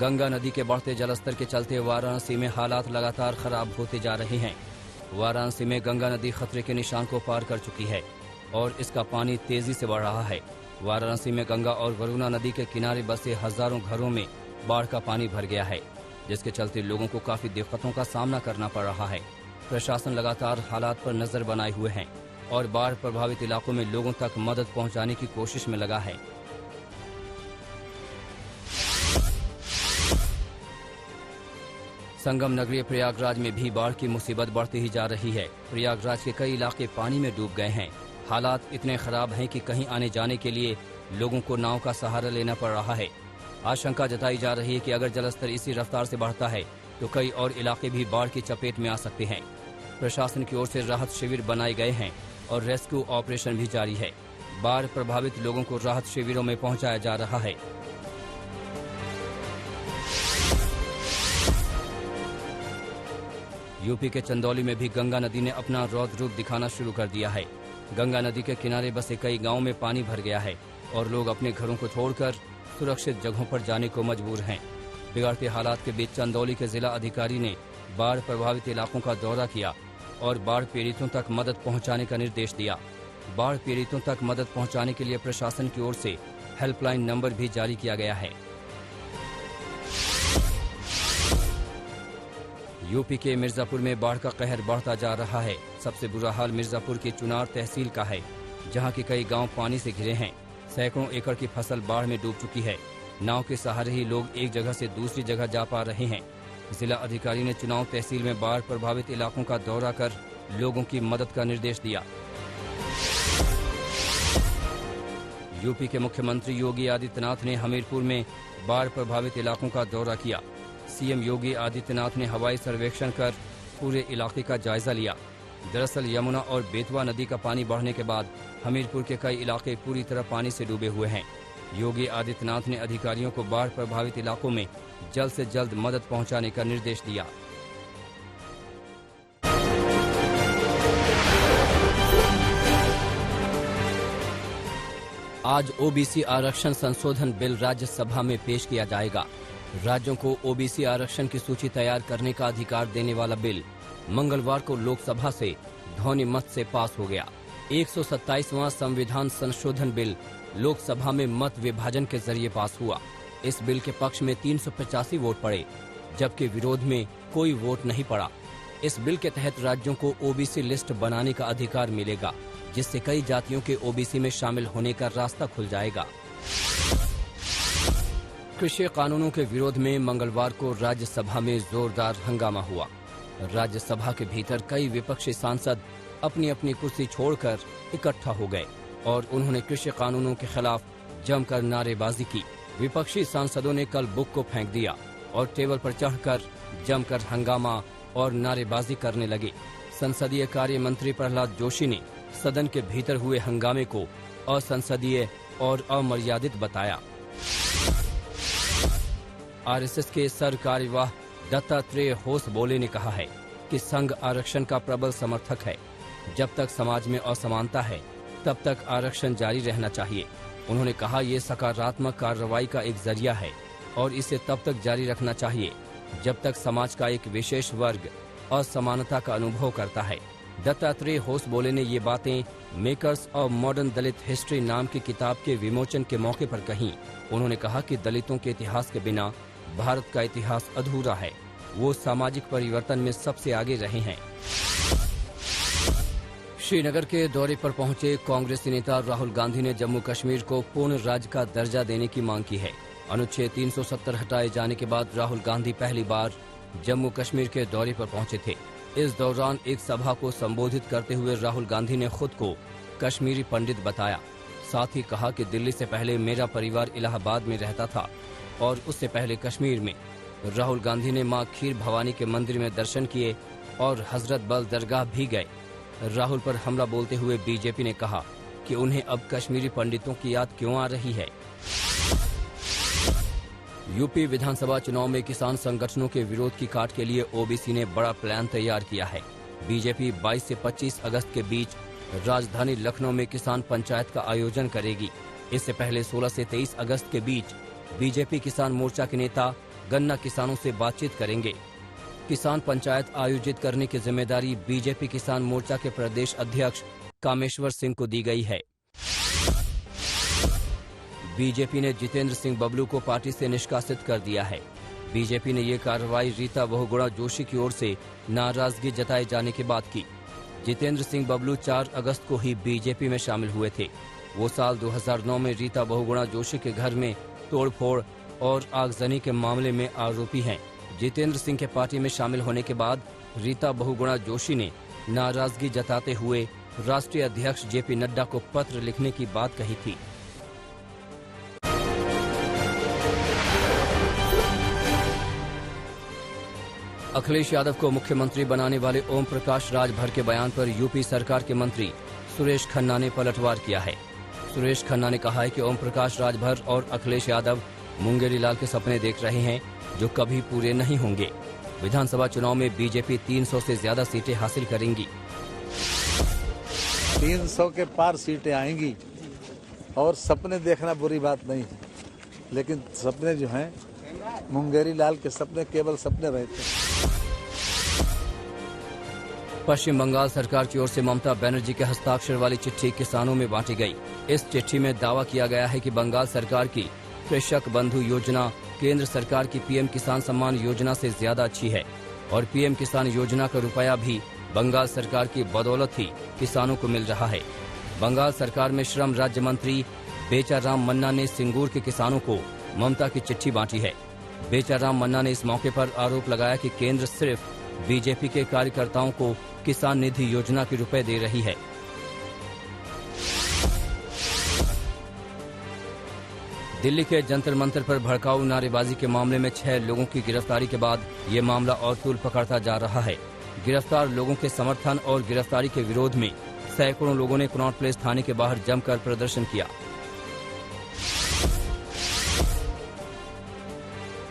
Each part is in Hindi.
गंगा नदी के बढ़ते जलस्तर के चलते वाराणसी में हालात लगातार खराब होते जा रहे हैं। वाराणसी में गंगा नदी खतरे के निशान को पार कर चुकी है और इसका पानी तेजी से बढ़ रहा है। वाराणसी में गंगा और वरुणा नदी के किनारे बसे हजारों घरों में बाढ़ का पानी भर गया है, जिसके चलते लोगों को काफी दिक्कतों का सामना करना पड़ रहा है। प्रशासन लगातार हालात पर नजर बनाए हुए हैं और बाढ़ प्रभावित इलाकों में लोगों तक मदद पहुंचाने की कोशिश में लगा है। संगम नगरी प्रयागराज में भी बाढ़ की मुसीबत बढ़ती ही जा रही है। प्रयागराज के कई इलाके पानी में डूब गए हैं। हालात इतने खराब हैं कि कहीं आने जाने के लिए लोगों को नाव का सहारा लेना पड़ रहा है। आशंका जताई जा रही है कि अगर जलस्तर इसी रफ्तार से बढ़ता है तो कई और इलाके भी बाढ़ की चपेट में आ सकते हैं। प्रशासन की ओर से राहत शिविर बनाए गए हैं और रेस्क्यू ऑपरेशन भी जारी है। बाढ़ प्रभावित लोगों को राहत शिविरों में पहुंचाया जा रहा है। यूपी के चंदौली में भी गंगा नदी ने अपना रौद्र रूप दिखाना शुरू कर दिया है। गंगा नदी के किनारे बसे कई गांवों में पानी भर गया है और लोग अपने घरों को छोड़कर सुरक्षित जगहों पर जाने को मजबूर हैं। बिगड़ते हालात के बीच चंदौली के जिला अधिकारी ने बाढ़ प्रभावित इलाकों का दौरा किया और बाढ़ पीड़ितों तक मदद पहुंचाने का निर्देश दिया। बाढ़ पीड़ितों तक मदद पहुंचाने के लिए प्रशासन की ओर से हेल्पलाइन नंबर भी जारी किया गया है। यूपी के मिर्जापुर में बाढ़ का कहर बढ़ता जा रहा है। सबसे बुरा हाल मिर्जापुर की चुनार तहसील का है, जहां के कई गांव पानी से घिरे हैं। सैकड़ों एकड़ की फसल बाढ़ में डूब चुकी है। नाव के सहारे ही लोग एक जगह से दूसरी जगह जा पा रहे हैं। जिला अधिकारी ने चुनाव तहसील में बाढ़ प्रभावित इलाकों का दौरा कर लोगों की मदद का निर्देश दिया। यूपी के मुख्यमंत्री योगी आदित्यनाथ ने हमीरपुर में बाढ़ प्रभावित इलाकों का दौरा किया। सीएम योगी आदित्यनाथ ने हवाई सर्वेक्षण कर पूरे इलाके का जायजा लिया। दरअसल यमुना और बेतवा नदी का पानी बढ़ने के बाद हमीरपुर के कई इलाके पूरी तरह पानी से डूबे हुए हैं। योगी आदित्यनाथ ने अधिकारियों को बाढ़ प्रभावित इलाकों में जल्द से जल्द मदद पहुंचाने का निर्देश दिया। आज ओबीसी आरक्षण संशोधन बिल राज्यसभा में पेश किया जाएगा। राज्यों को ओबीसी आरक्षण की सूची तैयार करने का अधिकार देने वाला बिल मंगलवार को लोकसभा से ध्वनि मत से पास हो गया। 127वां संविधान संशोधन बिल लोकसभा में मत विभाजन के जरिए पास हुआ। इस बिल के पक्ष में 385 वोट पड़े, जबकि विरोध में कोई वोट नहीं पड़ा। इस बिल के तहत राज्यों को ओबीसी लिस्ट बनाने का अधिकार मिलेगा, जिससे कई जातियों के ओबीसी में शामिल होने का रास्ता खुल जाएगा। कृषि कानूनों के विरोध में मंगलवार को राज्यसभा में जोरदार हंगामा हुआ। राज्यसभा के भीतर कई विपक्षी सांसद अपनी अपनी कुर्सी छोड़कर इकट्ठा हो गए और उन्होंने कृषि कानूनों के खिलाफ जमकर नारेबाजी की। विपक्षी सांसदों ने कल बुक को फेंक दिया और टेबल पर चढ़कर जमकर हंगामा और नारेबाजी करने लगे। संसदीय कार्य मंत्री प्रहलाद जोशी ने सदन के भीतर हुए हंगामे को असंसदीय और अमर्यादित बताया। आरएसएस के सर कार्यवाह दत्तात्रेय होसबोले ने कहा है कि संघ आरक्षण का प्रबल समर्थक है। जब तक समाज में असमानता है, तब तक आरक्षण जारी रहना चाहिए। उन्होंने कहा, ये सकारात्मक कार्रवाई का एक जरिया है और इसे तब तक जारी रखना चाहिए जब तक समाज का एक विशेष वर्ग असमानता का अनुभव करता है। दत्तात्रेय होसबोले ने ये बातें makers of modern Dalit history नाम की किताब के विमोचन के मौके पर कही। उन्होंने कहा कि दलितों के इतिहास के बिना भारत का इतिहास अधूरा है। वो सामाजिक परिवर्तन में सबसे आगे रहे हैं। श्रीनगर के दौरे पर पहुंचे कांग्रेसी नेता राहुल गांधी ने जम्मू कश्मीर को पूर्ण राज्य का दर्जा देने की मांग की है। अनुच्छेद 370 हटाए जाने के बाद राहुल गांधी पहली बार जम्मू कश्मीर के दौरे पर पहुंचे थे। इस दौरान एक सभा को संबोधित करते हुए राहुल गांधी ने खुद को कश्मीरी पंडित बताया। साथ ही कहा कि दिल्ली से पहले मेरा परिवार इलाहाबाद में रहता था और उससे पहले कश्मीर में। राहुल गांधी ने मां खीर भवानी के मंदिर में दर्शन किए और हजरत बल दरगाह भी गए। राहुल पर हमला बोलते हुए बीजेपी ने कहा कि उन्हें अब कश्मीरी पंडितों की याद क्यों आ रही है। यूपी विधानसभा चुनाव में किसान संगठनों के विरोध की काट के लिए ओबीसी ने बड़ा प्लान तैयार किया है। बीजेपी 22 से 25 अगस्त के बीच राजधानी लखनऊ में किसान पंचायत का आयोजन करेगी। इससे पहले 16 से 23 अगस्त के बीच बीजेपी किसान मोर्चा के नेता गन्ना किसानों से बातचीत करेंगे। किसान पंचायत आयोजित करने की जिम्मेदारी बीजेपी किसान मोर्चा के प्रदेश अध्यक्ष कामेश्वर सिंह को दी गई है। बीजेपी ने जितेंद्र सिंह बबलू को पार्टी से निष्कासित कर दिया है। बीजेपी ने ये कार्रवाई रीता बहुगुणा जोशी की ओर से नाराजगी जताए जाने के बाद की। जितेंद्र सिंह बबलू 4 अगस्त को ही बीजेपी में शामिल हुए थे। वो साल 2009 में रीता बहुगुणा जोशी के घर में तोड़फोड़ और आगजनी के मामले में आरोपी हैं। जितेंद्र सिंह के पार्टी में शामिल होने के बाद रीता बहुगुणा जोशी ने नाराजगी जताते हुए राष्ट्रीय अध्यक्ष जेपी नड्डा को पत्र लिखने की बात कही थी। अखिलेश यादव को मुख्यमंत्री बनाने वाले ओम प्रकाश राजभर के बयान पर यूपी सरकार के मंत्री सुरेश खन्ना ने पलटवार किया है। सुरेश खन्ना ने कहा है कि ओम प्रकाश राजभर और अखिलेश यादव मुंगेरी लाल के सपने देख रहे हैं जो कभी पूरे नहीं होंगे। विधानसभा चुनाव में बीजेपी 300 से ज्यादा सीटें हासिल करेंगी। 300 के पार सीटें आएंगी और सपने देखना बुरी बात नहीं है, लेकिन सपने जो हैं मुंगेरी लाल के सपने केवल सपने रहते हैं। पश्चिम बंगाल सरकार की ओर से ममता बनर्जी के हस्ताक्षर वाली चिट्ठी किसानों में बांटी गई। इस चिट्ठी में दावा किया गया है कि बंगाल सरकार की कृषक बंधु योजना केंद्र सरकार की पीएम किसान सम्मान योजना से ज्यादा अच्छी है और पीएम किसान योजना का रुपया भी बंगाल सरकार की बदौलत ही किसानों को मिल रहा है। बंगाल सरकार में श्रम राज्य मंत्री बेचाराम मन्ना ने सिंगूर के किसानों को ममता की चिट्ठी बांटी है। बेचाराम मन्ना ने इस मौके पर आरोप लगाया कि केंद्र सिर्फ बीजेपी के कार्यकर्ताओं को किसान निधि योजना के रुपए दे रही है। दिल्ली के जंतर मंतर पर भड़काऊ नारेबाजी के मामले में 6 लोगों की गिरफ्तारी के बाद ये मामला और तूल पकड़ता जा रहा है। गिरफ्तार लोगों के समर्थन और गिरफ्तारी के विरोध में सैकड़ों लोगों ने कनॉट प्लेस थाने के बाहर जमकर प्रदर्शन किया।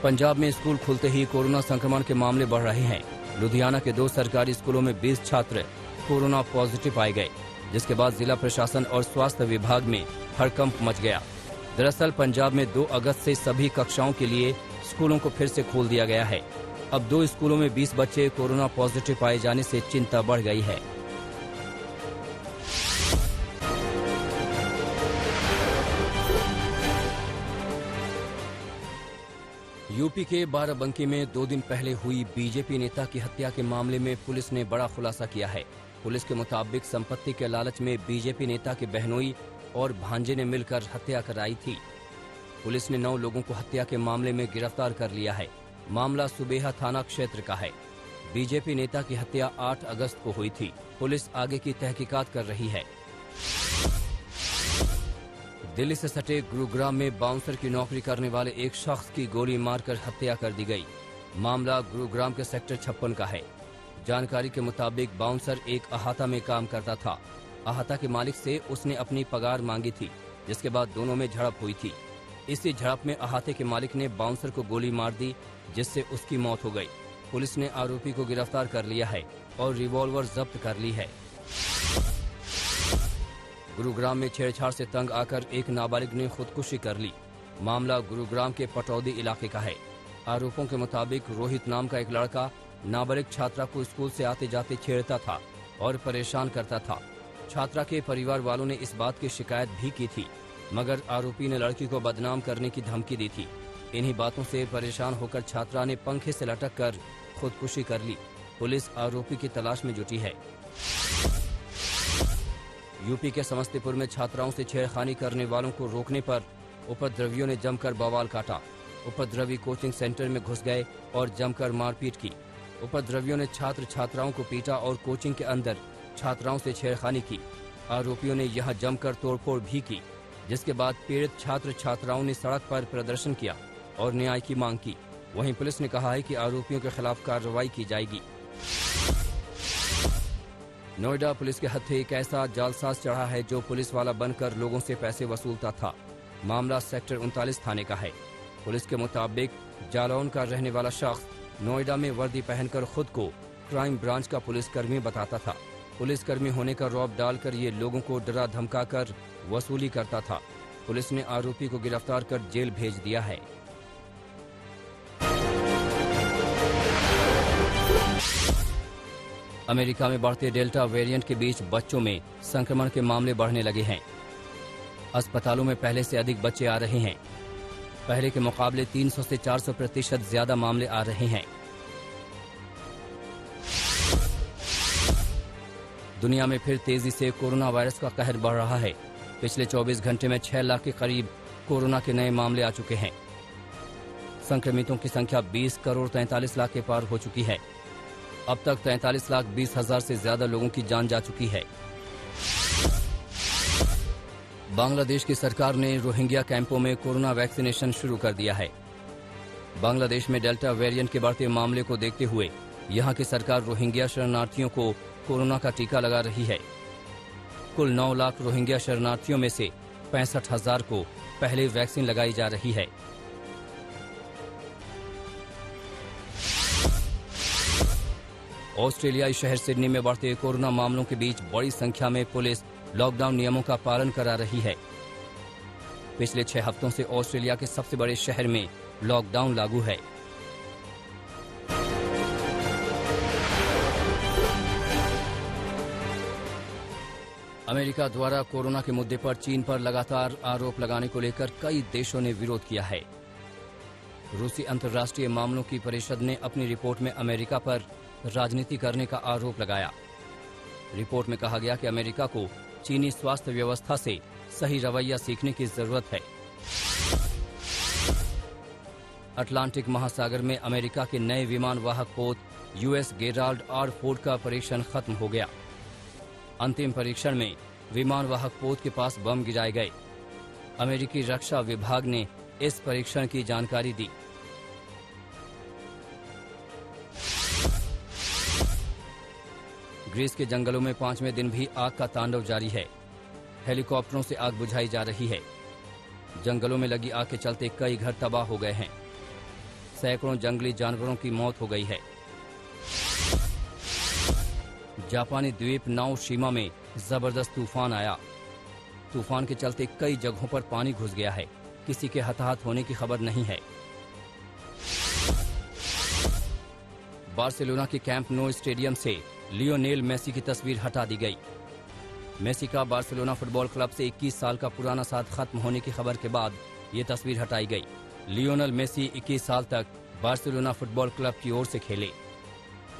पंजाब में स्कूल खुलते ही कोरोना संक्रमण के मामले बढ़ रहे हैं। लुधियाना के 2 सरकारी स्कूलों में 20 छात्र कोरोना पॉजिटिव पाए गए, जिसके बाद जिला प्रशासन और स्वास्थ्य विभाग में हड़कंप मच गया। दरअसल पंजाब में 2 अगस्त से सभी कक्षाओं के लिए स्कूलों को फिर से खोल दिया गया है। अब 2 स्कूलों में 20 बच्चे कोरोना पॉजिटिव पाए जाने से चिंता बढ़ गई है। यूपी के बाराबंकी में 2 दिन पहले हुई बीजेपी नेता की हत्या के मामले में पुलिस ने बड़ा खुलासा किया है। पुलिस के मुताबिक संपत्ति के लालच में बीजेपी नेता के बहनोई और भांजे ने मिलकर हत्या कराई थी। पुलिस ने 9 लोगों को हत्या के मामले में गिरफ्तार कर लिया है। मामला सुबेहा थाना क्षेत्र का है। बीजेपी नेता की हत्या 8 अगस्त को हुई थी। पुलिस आगे की तहकीकात कर रही है। दिल्ली से सटे गुरुग्राम में बाउंसर की नौकरी करने वाले एक शख्स की गोली मारकर हत्या कर दी गई। मामला गुरुग्राम के सेक्टर 56 का है। जानकारी के मुताबिक बाउंसर एक अहाता में काम करता था। अहाता के मालिक से उसने अपनी पगार मांगी थी, जिसके बाद दोनों में झड़प हुई थी। इसी झड़प में अहाते के मालिक ने बाउंसर को गोली मार दी, जिससे उसकी मौत हो गई। पुलिस ने आरोपी को गिरफ्तार कर लिया है और रिवॉल्वर जब्त कर ली है। गुरुग्राम में छेड़छाड़ से तंग आकर एक नाबालिग ने खुदकुशी कर ली। मामला गुरुग्राम के पटौदी इलाके का है। आरोपों के मुताबिक रोहित नाम का एक लड़का नाबालिग छात्रा को स्कूल से आते जाते छेड़ता था और परेशान करता था। छात्रा के परिवार वालों ने इस बात की शिकायत भी की थी, मगर आरोपी ने लड़की को बदनाम करने की धमकी दी थी। इन्हीं बातों से परेशान होकर छात्रा ने पंखे से लटक कर खुदकुशी कर ली। पुलिस आरोपी की तलाश में जुटी है। यूपी के समस्तीपुर में छात्राओं से छेड़खानी करने वालों को रोकने पर उपद्रवियों ने जमकर बवाल काटा। उपद्रवी कोचिंग सेंटर में घुस गए और जमकर मारपीट की। उपद्रवियों ने छात्र छात्राओं को पीटा और कोचिंग के अंदर छात्राओं से छेड़खानी की। आरोपियों ने यहां जमकर तोड़फोड़ भी की, जिसके बाद पीड़ित छात्र छात्राओं ने सड़क पर प्रदर्शन किया और न्याय की मांग की। वहीं पुलिस ने कहा है कि आरोपियों के खिलाफ कार्रवाई की जाएगी। नोएडा पुलिस के हत्थे एक ऐसा जालसाज चढ़ा है जो पुलिस वाला बनकर लोगों से पैसे वसूलता था। मामला सेक्टर 39 थाने का है। पुलिस के मुताबिक जालौन का रहने वाला शख्स नोएडा में वर्दी पहनकर खुद को क्राइम ब्रांच का पुलिसकर्मी बताता था। पुलिसकर्मी होने का रौब डालकर ये लोगों को डरा धमकाकर वसूली करता था। पुलिस ने आरोपी को गिरफ्तार कर जेल भेज दिया है। अमेरिका में बढ़ते डेल्टा वेरिएंट के बीच बच्चों में संक्रमण के मामले बढ़ने लगे हैं। अस्पतालों में पहले से अधिक बच्चे आ रहे हैं। पहले के मुकाबले 300 से 400% ज्यादा मामले आ रहे हैं। दुनिया में फिर तेजी से कोरोना वायरस का कहर बढ़ रहा है। पिछले 24 घंटे में 6 लाख के करीब कोरोना के नए मामले आ चुके हैं। संक्रमितों की संख्या 20 करोड़ 43 लाख के पार हो चुकी है। अब तक 43 लाख 20 हजार से ज्यादा लोगों की जान जा चुकी है। बांग्लादेश की सरकार ने रोहिंग्या कैंपों में कोरोना वैक्सीनेशन शुरू कर दिया है। बांग्लादेश में डेल्टा वेरिएंट के बढ़ते मामले को देखते हुए यहां की सरकार रोहिंग्या शरणार्थियों को कोरोना का टीका लगा रही है। कुल 9 लाख रोहिंग्या शरणार्थियों में से 65,000 को पहले वैक्सीन लगाई जा रही है। ऑस्ट्रेलियाई शहर सिडनी में बढ़ते कोरोना मामलों के बीच बड़ी संख्या में पुलिस लॉकडाउन नियमों का पालन करा रही है। पिछले 6 हफ्तों से ऑस्ट्रेलिया के सबसे बड़े शहर में लॉकडाउन लागू है। अमेरिका द्वारा कोरोना के मुद्दे पर चीन पर लगातार आरोप लगाने को लेकर कई देशों ने विरोध किया है। रूसी अंतर्राष्ट्रीय मामलों की परिषद ने अपनी रिपोर्ट में अमेरिका पर राजनीति करने का आरोप लगाया। रिपोर्ट में कहा गया कि अमेरिका को चीनी स्वास्थ्य व्यवस्था से सही रवैया सीखने की जरूरत है। अटलांटिक महासागर में अमेरिका के नए विमान वाहक पोत यूएस गेराल्ड आर फोर्ड का परीक्षण खत्म हो गया। अंतिम परीक्षण में विमान वाहक पोत के पास बम गिराए गए। अमेरिकी रक्षा विभाग ने इस परीक्षण की जानकारी दी। ग्रीस के जंगलों में 5वें दिन भी आग का तांडव जारी है। हेलीकॉप्टरों से आग बुझाई जा रही है। जंगलों में लगी आग के चलते कई घर तबाह हो गए हैं। सैकड़ों जंगली जानवरों की मौत हो गई है। जापानी द्वीप नाओशिमा में जबरदस्त तूफान आया। तूफान के चलते कई जगहों पर पानी घुस गया है। किसी के हताहत होने की खबर नहीं है। बार्सिलोना के कैंप नो स्टेडियम से लियोनेल मेसी की तस्वीर हटा दी गई। मेसी का बार्सिलोना फुटबॉल क्लब से 21 साल का पुराना साथ खत्म होने की खबर के बाद ये तस्वीर हटाई गई। लियोनेल मेसी 21 साल तक बार्सिलोना फुटबॉल क्लब की ओर से खेले।